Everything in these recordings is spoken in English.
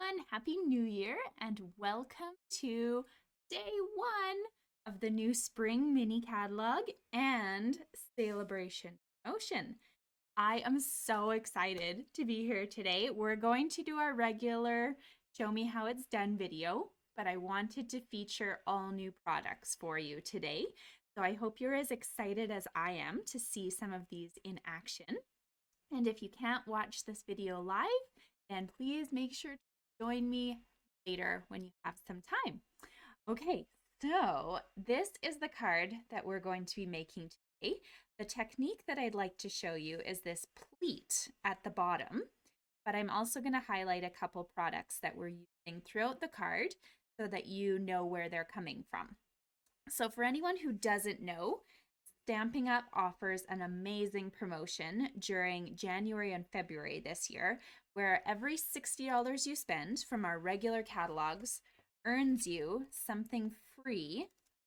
everyone, Happy New Year and welcome to day one of the new spring mini catalog and Saleabration promotion. I am so excited to be here today. We're going to do our regular show me how it's done video, but I wanted to feature all new products for you today. So I hope you're as excited as I am to see some of these in action. And if you can't watch this video live, then please make sure to join me later when you have some time. Okay, so this is the card that we're going to be making today. The technique that I'd like to show you is this pleat at the bottom, but I'm also going to highlight a couple products that we're using throughout the card so that you know where they're coming from. So for anyone who doesn't know, Stampin' Up offers an amazing promotion during January and February this year, where every $60 you spend from our regular catalogs earns you something free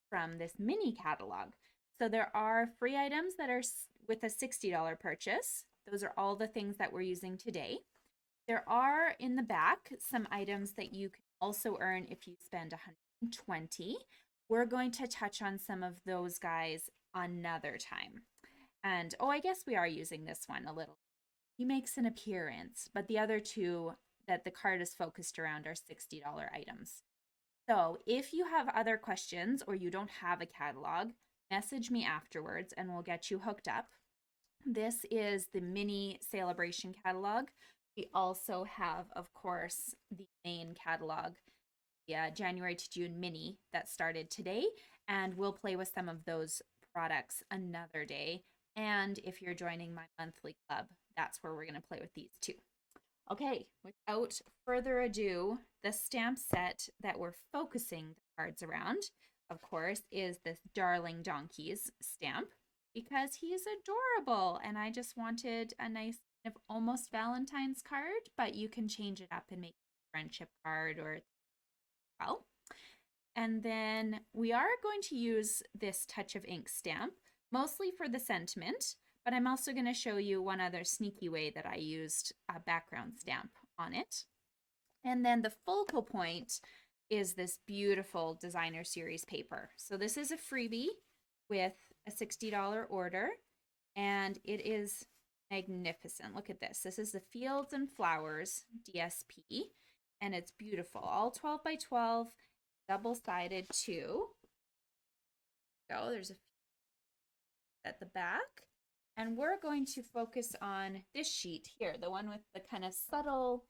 from this mini catalog. So there are free items that are with a $60 purchase. Those are all the things that we're using today. There are in the back some items that you can also earn if you spend $120. We're going to touch on some of those guys another time. And I guess we are using this one a little. He makes an appearance, but the other two that the card is focused around are $60 items. So if you have other questions or you don't have a catalog, message me afterwards and we'll get you hooked up. This is the mini Saleabration catalog. We also have, of course, the main catalog, January to June mini that started today, and we'll play with some of those products another day. And if you're joining my monthly club, that's where we're going to play with these too. Okay, without further ado, the stamp set that we're focusing the cards around, of course, is this Darling Donkeys stamp because he's adorable and I just wanted a nice kind of almost Valentine's card, but you can change it up and make a friendship card or well. And then we are going to use this Touch of Ink stamp, mostly for the sentiment, but I'm also going to show you one other sneaky way that I used a background stamp on it. And then the focal point is this beautiful designer series paper. So this is a freebie with a $60 order, and it is magnificent. Look at this. This is the Fields and Flowers DSP, and it's beautiful. All 12 by 12, double-sided too. So there's a few at the back. And we're going to focus on this sheet here, the one with the kind of subtle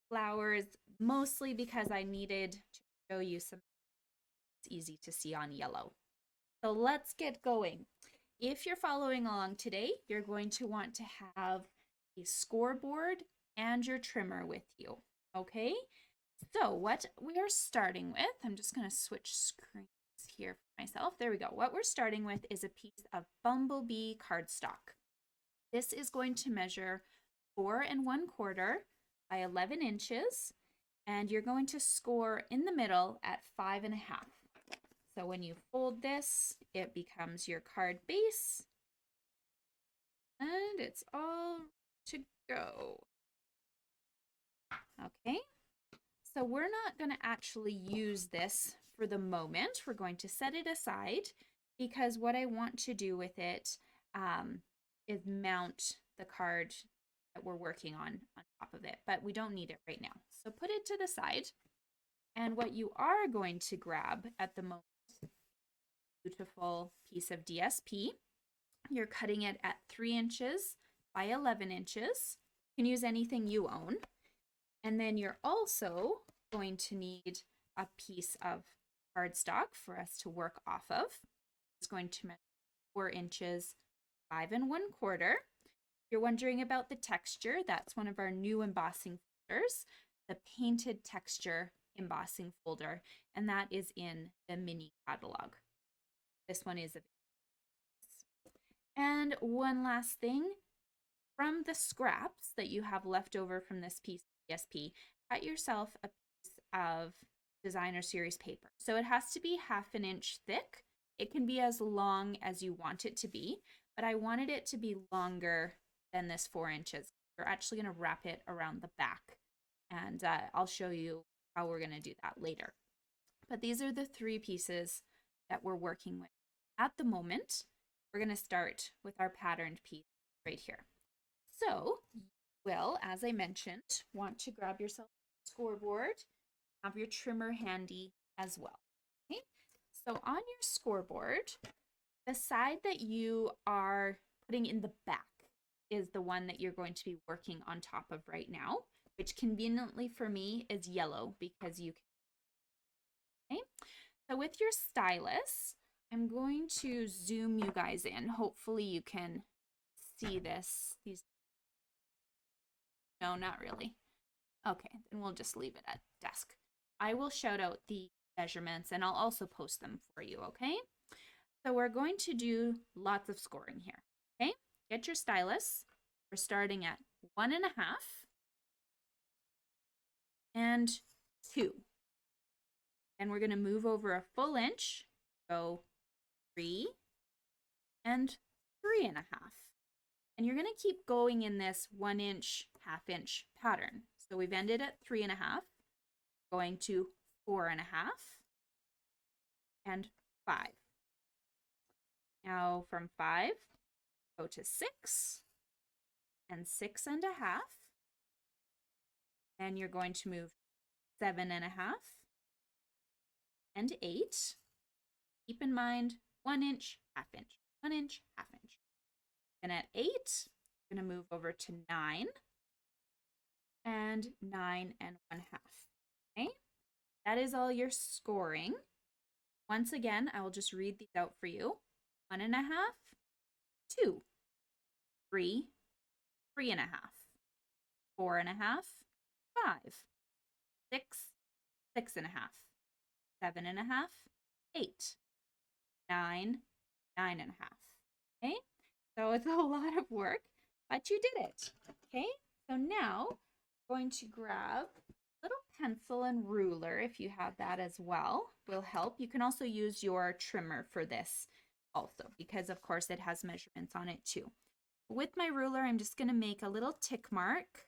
flowers, mostly because I needed to show you some it's easy to see on yellow. So let's get going. If you're following along today, you're going to want to have a scoreboard and your trimmer with you, okay? So what we are starting with, I'm just going to switch screens here for myself. There we go. What we're starting with is a piece of Bumblebee Cardstock. This is going to measure 4 1/4 by 11 inches, and you're going to score in the middle at 5 1/2. So when you fold this, it becomes your card base, and it's all to go. Okay. So we're not going to actually use this for the moment. We're going to set it aside because what I want to do with it is mount the card that we're working on top of it, but we don't need it right now. So put it to the side. And what you are going to grab at the moment, beautiful piece of DSP. You're cutting it at 3 inches by 11 inches. You can use anything you own. And then you're also going to need a piece of cardstock for us to work off of. It's going to measure 4 inches, 5 1/4. You're wondering about the texture. That's one of our new embossing folders, the painted texture embossing folder, and that is in the mini catalog. This one is available. And one last thing, from the scraps that you have left over from this piece of DSP, cut yourself a piece of designer series paper. So it has to be 1/2 inch thick. It can be as long as you want it to be, but I wanted it to be longer than this 4 inches. We're actually going to wrap it around the back and I'll show you how we're going to do that later. But these are the 3 pieces that we're working with at the moment. We're going to start with our patterned piece right here. So you will, as I mentioned, want to grab yourself a scoreboard, have your trimmer handy as well. Okay? So on your scoreboard, the side that you are putting in the back is the one that you're going to be working on top of right now, which conveniently for me is yellow because you can. Okay? So with your stylus, I'm going to zoom you guys in. Hopefully you can see this. No, not really. Okay, then we'll just leave it at desk. I will shout out the measurements and I'll also post them for you, okay? So we're going to do lots of scoring here, okay? Get your stylus. We're starting at 1.5 and 2. And we're going to move over a full inch, go 3 and 3.5. And you're going to keep going in this 1 inch, half-inch pattern. So we've ended at 3.5, going to 4.5 and 5. Now from 5, go to 6 and 6.5. Then you're going to move 7.5 and 8. Keep in mind 1 inch, half inch, 1 inch, half inch. And at 8, I'm going to move over to 9 and 9.5. Okay, that is all your scoring. Once again, I will just read these out for you. 1.5, 2, 3, 3.5, 4.5, 5, 6, 6.5, 7.5, 8, 9, 9.5. Okay, so it's a lot of work, but you did it. Okay, so now I'm going to grab a little pencil and ruler, if you have that as well, will help. You can also use your trimmer for this also, because of course it has measurements on it too. With my ruler, I'm just going to make a little tick mark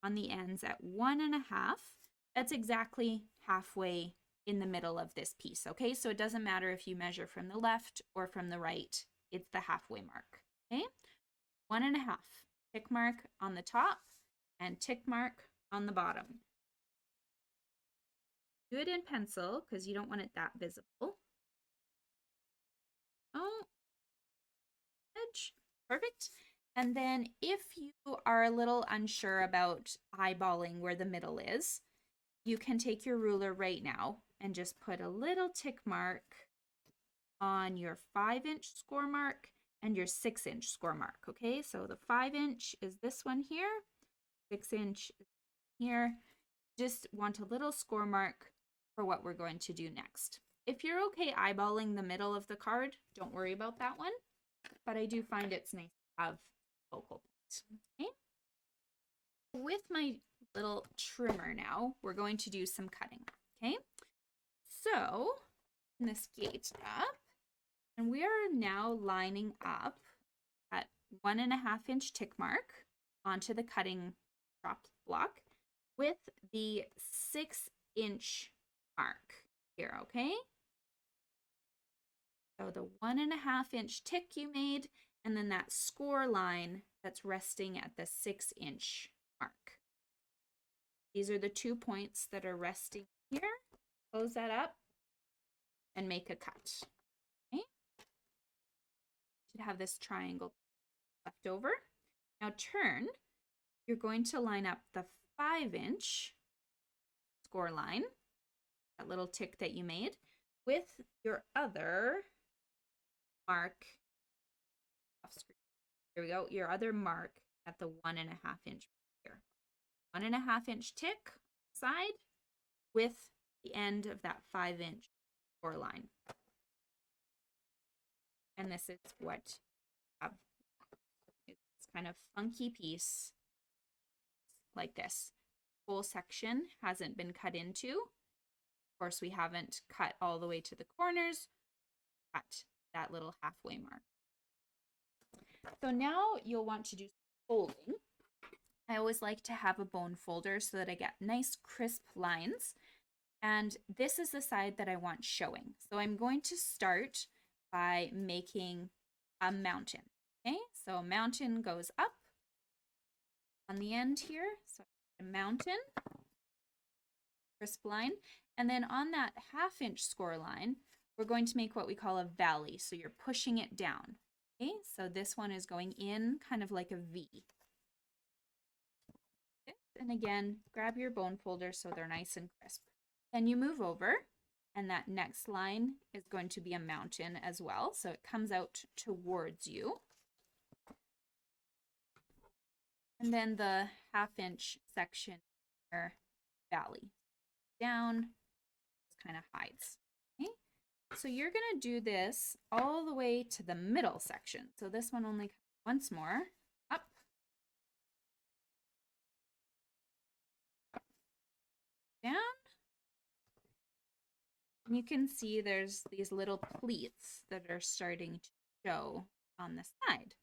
on the ends at 1.5. That's exactly halfway in the middle of this piece, okay? So it doesn't matter if you measure from the left or from the right, it's the halfway mark, okay? 1.5, tick mark on the top and tick mark on the bottom. Do it in pencil because you don't want it that visible. Oh, edge, perfect. And then if you are a little unsure about eyeballing where the middle is, you can take your ruler right now and just put a little tick mark on your 5-inch score mark and your 6-inch score mark, okay? So the 5-inch is this one here, 6-inch is here. Just want a little score mark for what we're going to do next. If you're okay eyeballing the middle of the card, don't worry about that one, but I do find it's nice to have focal point, okay? With my little trimmer now, we're going to do some cutting, okay? So, this gate up, and we are now lining up at 1.5-inch tick mark onto the cutting prop block with the 6-inch mark here, okay? So the 1.5-inch tick you made, and then that score line that's resting at the 6-inch mark. These are the 2 points that are resting here. Close that up and make a cut. Okay? Should have this triangle left over. Now turn. You're going to line up the 5-inch score line, that little tick that you made, with your other mark off screen. Here we go. Your other mark at the 1.5-inch here. 1.5-inch tick side with the end of that 5-inch score line. And this is what it's kind of funky piece like this. Whole section hasn't been cut into. Of course, we haven't cut all the way to the corners. Cut that little halfway mark. So now you'll want to do folding. I always like to have a bone folder so that I get nice crisp lines. And this is the side that I want showing. So I'm going to start by making a mountain. Okay, so a mountain goes up on the end here. So a mountain, crisp line. And then on that 1/2 inch score line, we're going to make what we call a valley. So you're pushing it down. Okay, so this one is going in kind of like a V. And again, grab your bone folder so they're nice and crisp. Then you move over, and that next line is going to be a mountain as well. So it comes out towards you. And then the 1/2 inch section here, valley. Down, kind of hides. Okay? So you're going to do this all the way to the middle section. So this one only comes once more. Up. Down. And you can see there's these little pleats that are starting to show on the side.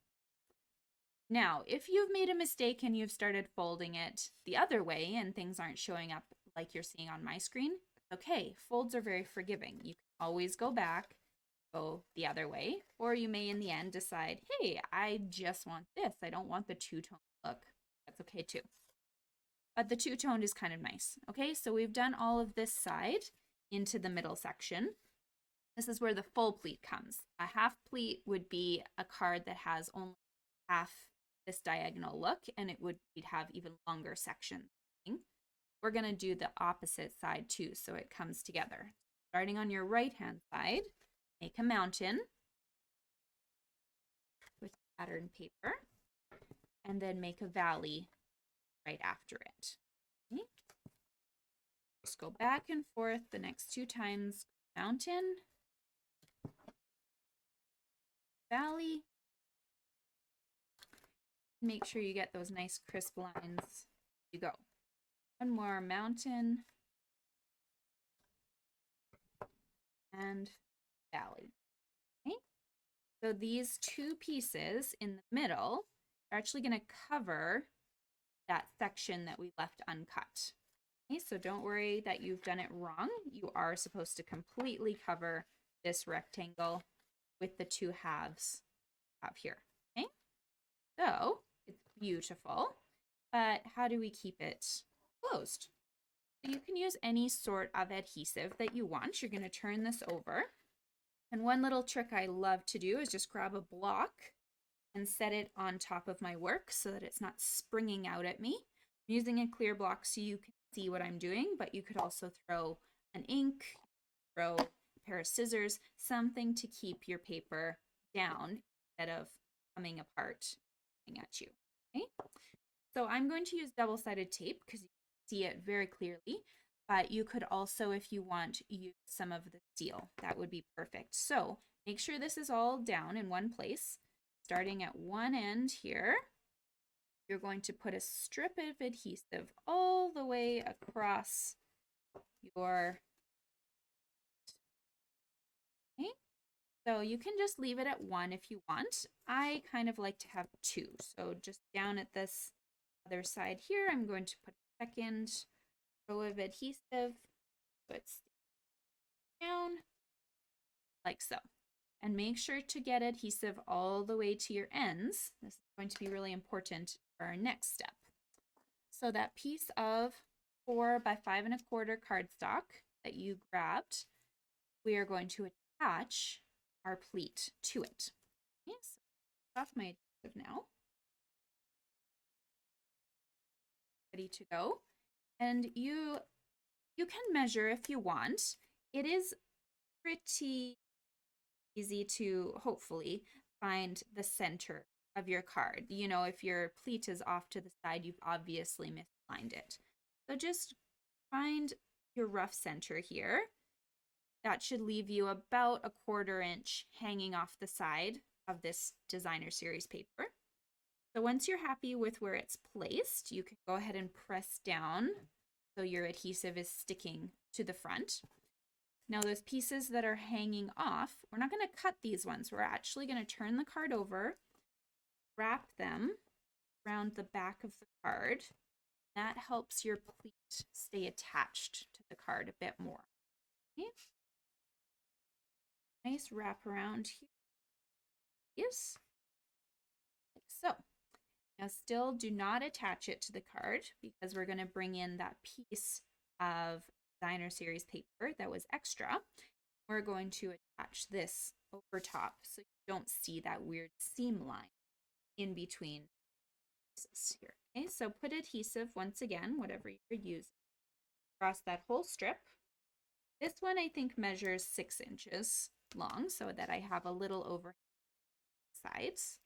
Now, if you've made a mistake and you've started folding it the other way and things aren't showing up like you're seeing on my screen, okay, folds are very forgiving. You can always go back, go the other way, or you may in the end decide, hey, I just want this. I don't want the two-tone look. That's okay too. But the two-toned is kind of nice. Okay, so we've done all of this side into the middle section. This is where the full pleat comes. A 1/2 pleat would be a card that has only 1/2 this diagonal look, and it would have even longer sections. We're going to do the opposite side too, so it comes together. Starting on your right hand side, make a mountain with pattern paper, and then make a valley right after it. Okay. Just go back and forth the next 2 times. Mountain, valley. Make sure you get those nice crisp lines. You go. One more mountain and valley. Okay. So these 2 pieces in the middle are actually going to cover that section that we left uncut. Okay, so don't worry that you've done it wrong. You are supposed to completely cover this rectangle with the 2 halves up here. Okay, so it's beautiful, but how do we keep it closed? So you can use any sort of adhesive that you want. You're going to turn this over. And one little trick I love to do is just grab a block and set it on top of my work so that it's not springing out at me. I'm using a clear block so you can see what I'm doing, but you could also throw an ink, throw a pair of scissors, something to keep your paper down instead of coming apart at you. Okay? So I'm going to use double-sided tape because you can see it very clearly, but you could also, if you want, use some of the steel. That would be perfect. So make sure this is all down in one place. Starting at one end here, you're going to put a strip of adhesive all the way across your, okay? So you can just leave it at 1 if you want. I kind of like to have 2. So just down at this other side here, I'm going to put a second row of adhesive, put down like so. And make sure to get adhesive all the way to your ends. This is going to be really important for our next step. So that piece of 4 by 5 1/4 cardstock that you grabbed, we are going to attach our pleat to it. Okay, so off my adhesive now. Ready to go. And you can measure if you want. It is pretty easy to hopefully find the center of your card. You know, if your pleat is off to the side, you've obviously misaligned it. So just find your rough center here. That should leave you about a 1/4 inch hanging off the side of this designer series paper. So once you're happy with where it's placed, you can go ahead and press down so your adhesive is sticking to the front. Now those pieces that are hanging off, we're not going to cut these ones. We're actually going to turn the card over, wrap them around the back of the card. That helps your pleat stay attached to the card a bit more. Okay. Nice wrap around here. Yes. Like so. Now still do not attach it to the card because we're going to bring in that piece of designer series paper that was extra. We're going to attach this over top so you don't see that weird seam line in between pieces here. Okay, so put adhesive once again, whatever you're using, across that whole strip. This one I think measures 6 inches long so that I have a little over sides.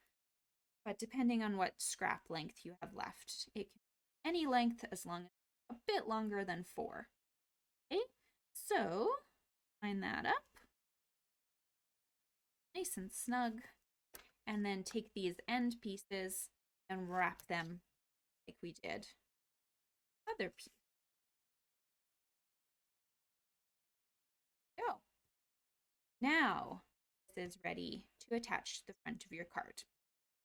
But depending on what scrap length you have left, it can be any length as long as a bit longer than 4. Okay, so line that up nice and snug, and then take these end pieces and wrap them like we did other piece. So now this is ready to attach to the front of your card.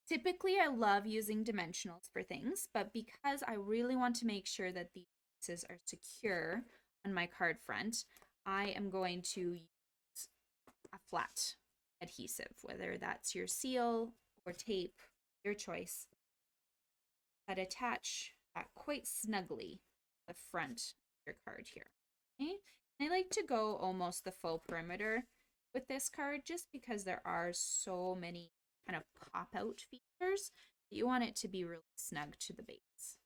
Typically, I love using dimensionals for things, but because I really want to make sure that these pieces are secure on my card front, I am going to use a flat adhesive, whether that's your seal or tape, your choice, but attach that quite snugly to the front of your card here. Okay? And I like to go almost the full perimeter with this card just because there are so many kind of pop out features that you want it to be really snug to the base.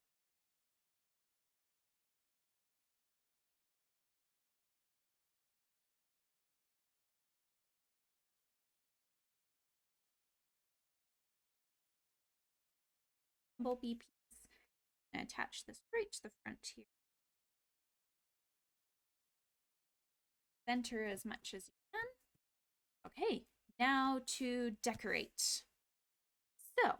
Bumblebee piece and attach this right to the front here. Center as much as you can. Okay, now to decorate. So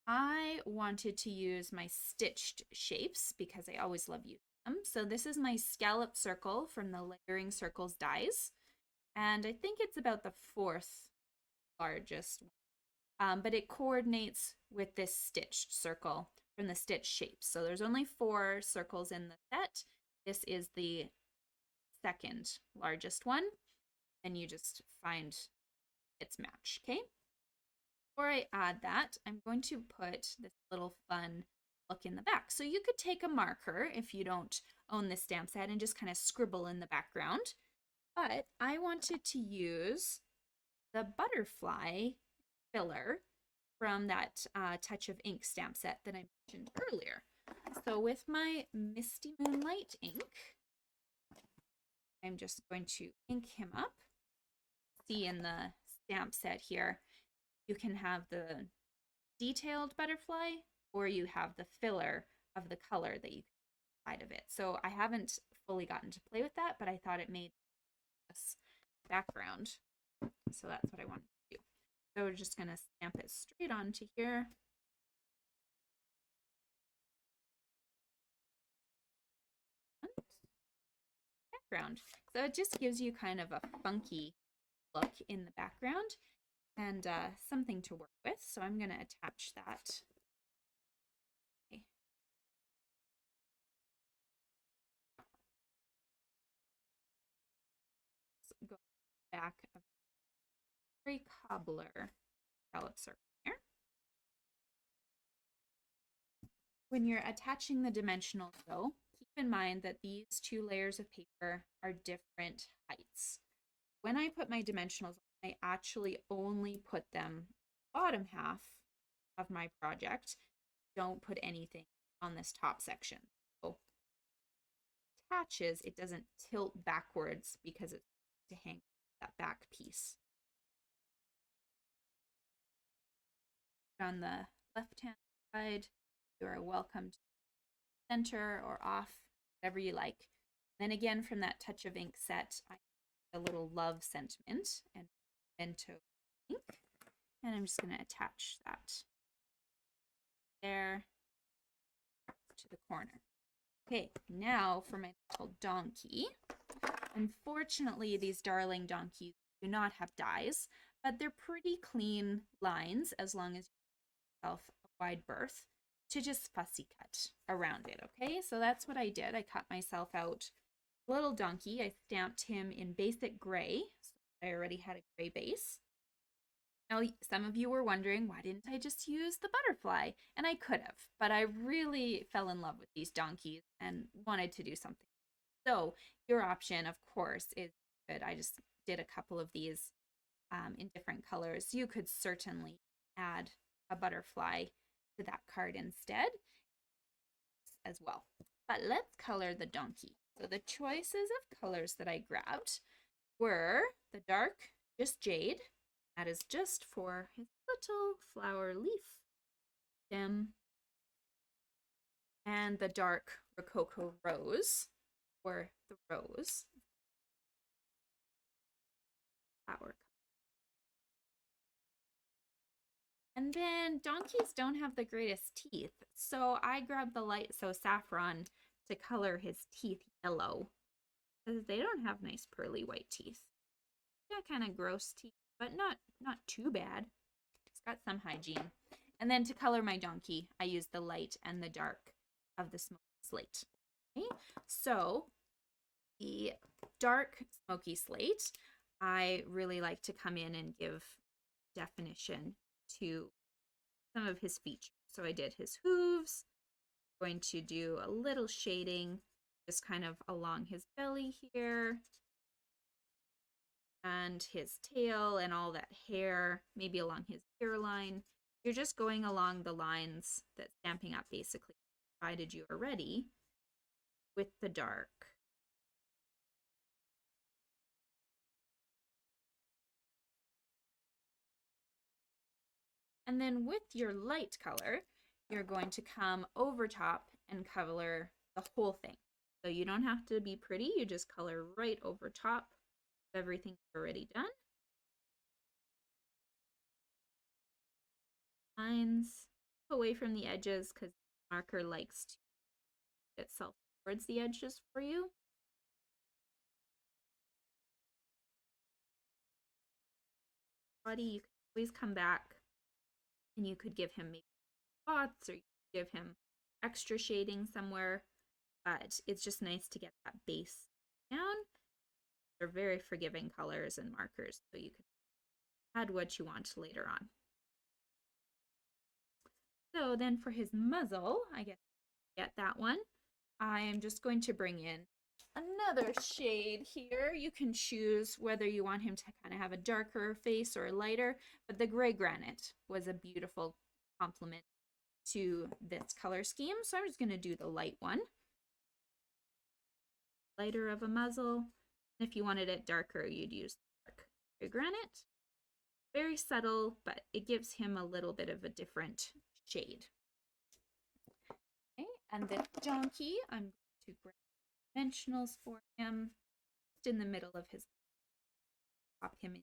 I wanted to use my stitched shapes because I always love using them. So this is my scallop circle from the Layering Circles dies. And I think it's about the 4th largest one. But it coordinates with this stitched circle from the stitch shapes. So there's only 4 circles in the set. This is the 2nd largest one. And you just find its match, okay? Before I add that, I'm going to put this little fun look in the back. So you could take a marker if you don't own this stamp set and just kind of scribble in the background. But I wanted to use the butterfly filler from that Touch of Ink stamp set that I mentioned earlier. So with my Misty Moonlight Ink, I'm just going to ink him up. See in the stamp set here, you can have the detailed butterfly or you have the filler of the color that you can side of it. So I haven't fully gotten to play with that, but I thought it made this background. So that's what I wanted to do. So we're just going to stamp it straight onto here. Background. So it just gives you kind of a funky look in the background and something to work with. So I'm going to attach that. Okay. So go back of very Cobbler scallop circle here. When you're attaching the dimensionals though, keep in mind that these 2 layers of paper are different heights. When I put my dimensionals on, I actually only put them bottom half of my project. Don't put anything on this top section. So attaches, it doesn't tilt backwards because it's to hang that back piece. On the left-hand side, you are welcome to center or off, whatever you like. Then again, from that Touch of Ink set, I have a little love sentiment and bento ink, and I'm just going to attach that there to the corner. Okay, now for my little donkey. Unfortunately, these darling donkeys do not have dies, but they're pretty clean lines as long as you give yourself a wide berth. to just fussy cut around it, okay? So that's what I did. I cut myself out a little donkey. I stamped him in basic gray. So I already had a gray base. Now, some of you were wondering, why didn't I just use the butterfly? And I could have, but I really fell in love with these donkeys and wanted to do something. So your option, of course, is good. I just did a couple of these in different colors. You could certainly add a butterfly to that card instead as well. But let's color the donkey. So the choices of colors that I grabbed were the dark, just jade. That is just for his little flower leaf stem. And the dark Rococo rose, or the rose flower. And then donkeys don't have the greatest teeth, so I grabbed the light so saffron to color his teeth yellow, because they don't have nice pearly white teeth. Got kind of gross teeth, but not too bad. It's got some hygiene. And then to color my donkey, I used the light and the dark of the smoky slate. Okay, so the dark smoky slate, I really like to come in and give definition to some of his features. So I did his hooves, going to do a little shading just kind of along his belly here, and his tail and all that hair, maybe along his hairline. You're just going along the lines that Stampin' Up basically provided you already with the dark. And then with your light color, you're going to come over top and color the whole thing. So you don't have to be pretty, you just color right over top of everything already done. Lines away from the edges because the marker likes to get itself towards the edges for you. Body, you can always come back and you could give him maybe spots, or you could give him extra shading somewhere, but it's just nice to get that base down. They're very forgiving colors and markers, so you can add what you want later on. So then for his muzzle, I get that one. I am just going to bring in another shade here. You can choose whether you want him to kind of have a darker face or a lighter, but the gray granite was a beautiful complement to this color scheme. So I'm just going to do the light one. Lighter of a muzzle. If you wanted it darker, you'd use dark gray granite. Very subtle, but it gives him a little bit of a different shade. Okay, and the donkey, I'm going to grab dimensionals for him, just in the middle of his, pop him in.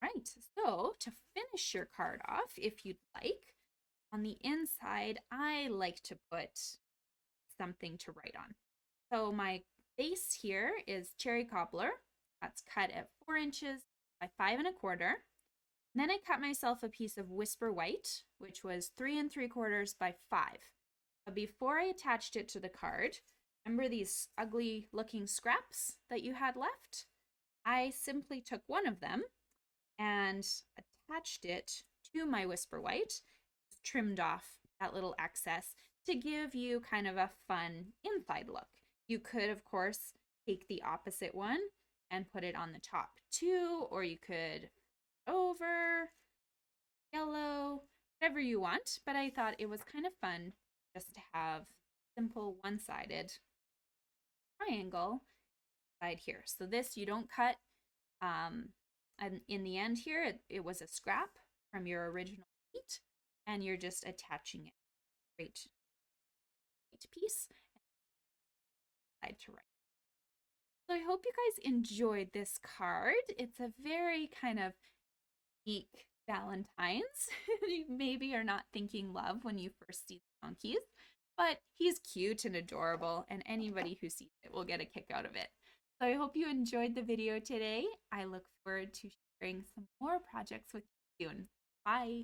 Right, so to finish your card off, if you'd like, on the inside, I like to put something to write on. So my base here is cherry cobbler. That's cut at 4 inches by 5 1/4. And then I cut myself a piece of whisper white, which was 3 3/4 by 5. But before I attached it to the card, remember these ugly looking scraps that you had left? I simply took one of them and attached it to my whisper white, trimmed off that little excess to give you kind of a fun inside look. You could, of course, take the opposite one and put it on the top too, or you could over yellow, whatever you want, but I thought it was kind of fun just to have simple one-sided triangle side here. So this you don't cut, and in the end here it was a scrap from your original sheet, and you're just attaching it straight piece side to right. So I hope you guys enjoyed this card. It's a very kind of unique Valentine's. You maybe are not thinking love when you first see the donkeys, but he's cute and adorable, and anybody who sees it will get a kick out of it. So I hope you enjoyed the video today. I look forward to sharing some more projects with you soon. Bye!